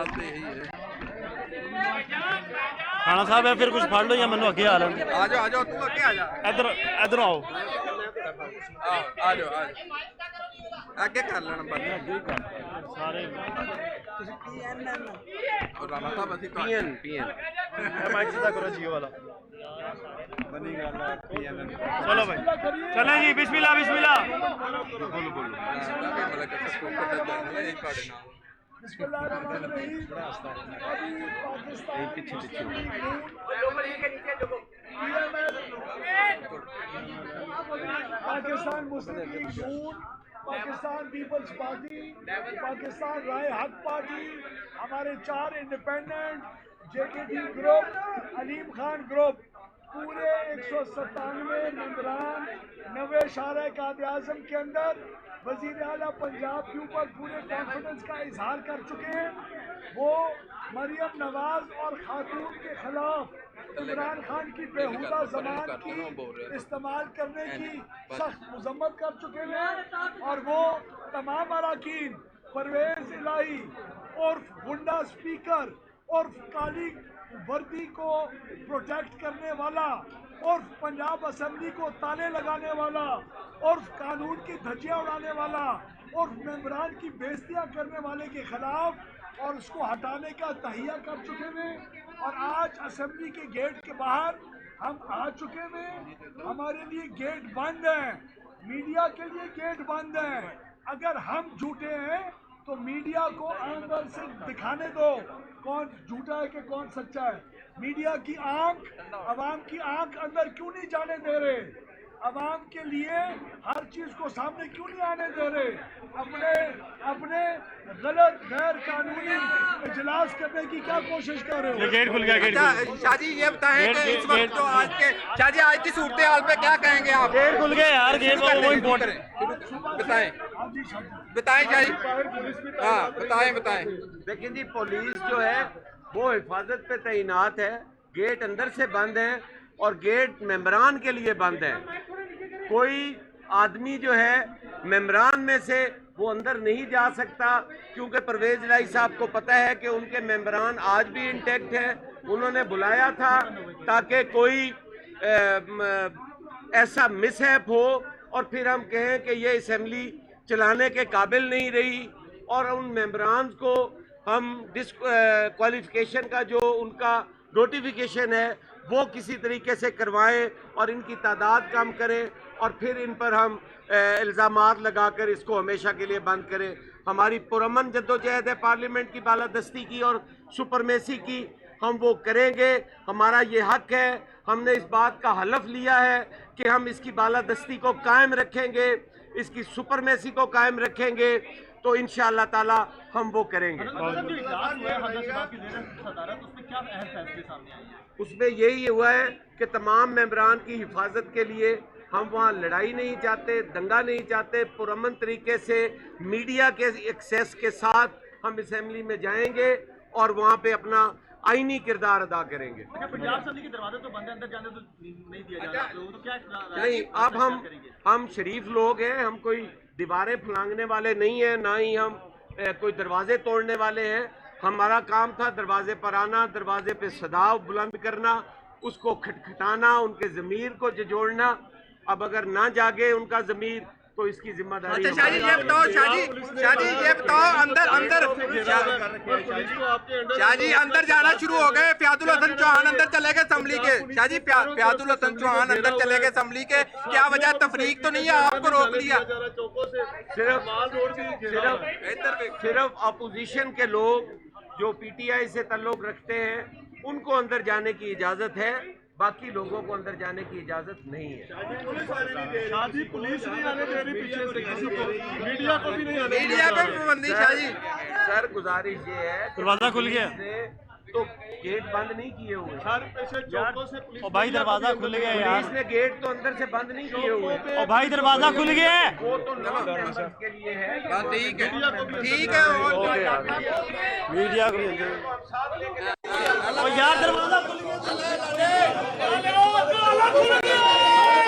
बात तो यही है। खाना साहब है फिर कुछ फाड़ लो या मैंने अगे आ रहा हूँ। आ जाओ तू अगे आ जा। इधर आओ। आ जाओ आगे कर लेना बंद सारे और राणा साहब ਅਸੀਂ पीएन माइक सीधा करो जियो वाला बनी गल है पीएन। चलो भाई चलें जी बिस्मिल्लाह बिस्मिल्लाह बोलो बोलो मतलब कि सब को करना चाहिए एक काटे ना पाकिस्तान मुस्लिम लीग नून, पाकिस्तान पीपल्स पार्टी, पाकिस्तान राय हक पार्टी, हमारे 4 independent, JKD group, Aleem Khan group, पूरे 197 मेंबरान 90 शारा कायद-ए-आज़म के अंदर वज़ीर आला पंजाब के ऊपर पूरे कॉन्फिडेंस का इजहार कर चुके हैं। वो मरियम नवाज और खातून के खिलाफ इमरान खान की बेहुदा ज़बान की इस्तेमाल करने की सख्त मजम्मत कर चुके हैं और वो तमाम अराकीन परवेज़ इलाही उर्फ गुंडा स्पीकर उर्फ काली वर्दी को प्रोटेक्ट करने वाला उर्फ पंजाब असेंबली को ताले लगाने वाला उर्फ कानून की धज्जियां उड़ाने वाला उर्फ मेंबरान की बेइज्जतियां करने वाले के खिलाफ और उसको हटाने का तहिया कर चुके हैं। और आज असेंबली के गेट के बाहर हम आ चुके हैं। हमारे लिए गेट बंद है, मीडिया के लिए गेट बंद है। अगर हम झूठे हैं तो मीडिया को अंदर से दिखाने दो कौन झूठा है कि कौन सच्चा है। मीडिया की आंख, अवाम की आंख अंदर क्यों नहीं जाने दे रहे? अवाम के लिए हर चीज को सामने क्यों नहीं आने दे रहे? अपने गलत गैर कानूनी इजलास करने की क्या कोशिश कर रहे हो? गेट खुल गया गेट। शाहजी ये बताएं कि इस वक्त जो आज के शाहजी आज की सूरत हाल पे क्या कहेंगे आप? गेट खुल गया यार, गेट वो इम्पोर्टेंट बताएं शाहजी। हाँ बताएं। देखिए जी, पुलिस जो है वो हिफाजत पे तैनात है, गेट अंदर से बंद है और गेट मेंबरान के लिए बंद है। कोई आदमी जो है मेंबरान में से वो अंदर नहीं जा सकता, क्योंकि परवेज इलाही साहब को पता है कि उनके मेंबरान आज भी इंटैक्ट है। उन्होंने बुलाया था ताकि कोई ऐसा मिसहैप हो और फिर हम कहें कि ये असेंबली चलाने के काबिल नहीं रही और उन मेंबरान को हम डिस्क्वालिफिकेशन का जो उनका नोटिफिकेशन है वो किसी तरीके से करवाएं और इनकी तादाद कम करें और फिर इन पर हम इल्ज़ामात लगाकर इसको हमेशा के लिए बंद करें। हमारी पुरअमन जद्दोजहद है पार्लियामेंट की बालादस्ती की और सुपरमेसी की, हम वो करेंगे। हमारा ये हक है, हमने इस बात का हलफ लिया है कि हम इसकी बालादस्ती को कायम रखेंगे, इसकी सुपरमेसी को कायम रखेंगे, तो इंशाअल्लाह ताला हम वो करेंगे। उसमें यही हुआ है कि तमाम मेंबरान की हिफाजत के लिए हम वहाँ लड़ाई नहीं चाहते, दंगा नहीं चाहते। पुरअमन तरीके से मीडिया के एक्सेस के साथ हम असेंबली में जाएंगे और वहाँ पे अपना आईनी किरदार अदा करेंगे। पंजाब असेंबली के दरवाजे तो बंद है, अंदर जाने तो नहीं दिया जा रहा, तो क्या नहीं, अब हम शरीफ लोग हैं, हम कोई दीवारें फलांगने वाले नहीं हैं, ना ही हम कोई दरवाजे तोड़ने वाले हैं। हमारा काम था दरवाजे पर आना, दरवाजे पे सदा बुलंद करना, उसको खटखटाना, उनके ज़मीर को जोड़ना। अब अगर ना जागे उनका ज़मीर तो इसकी जिम्मेदारी। अच्छा शाहजी ये बताओ शाहजी अंदर जाना शुरू हो गए। फयादुल हसन चौहान अंदर चले गए असेंबली के। शाहजी फयादुल हसन चौहान अंदर चले गए असेंबली के, क्या वजह तफरीक तो नहीं है? आपको रोक लिया? सिर्फ अपोजिशन के लोग जो पीटीआई से ताल्लुक रखते हैं उनको अंदर जाने की इजाजत है, बाकी लोगों को अंदर जाने की इजाजत नहीं है। पुलिस नहीं आने दे रही पीछे से किसी को, मीडिया को भी नहीं आने। मीडिया पे पाबंदी शाहजी। सर गुजारिश ये है, दरवाजा खुल गया तो गेट बंद नहीं किए हुए सर, पैसे चौकों से पुलिस। ओ भाई दरवाजा खुल गया यार, पुलिस ने गेट तो अंदर से बंद नहीं किए हुए। ओ भाई दरवाजा खुल गया है, वो तो नमक के लिए है। ठीक है मीडिया को यार दरवाजा खुल गया।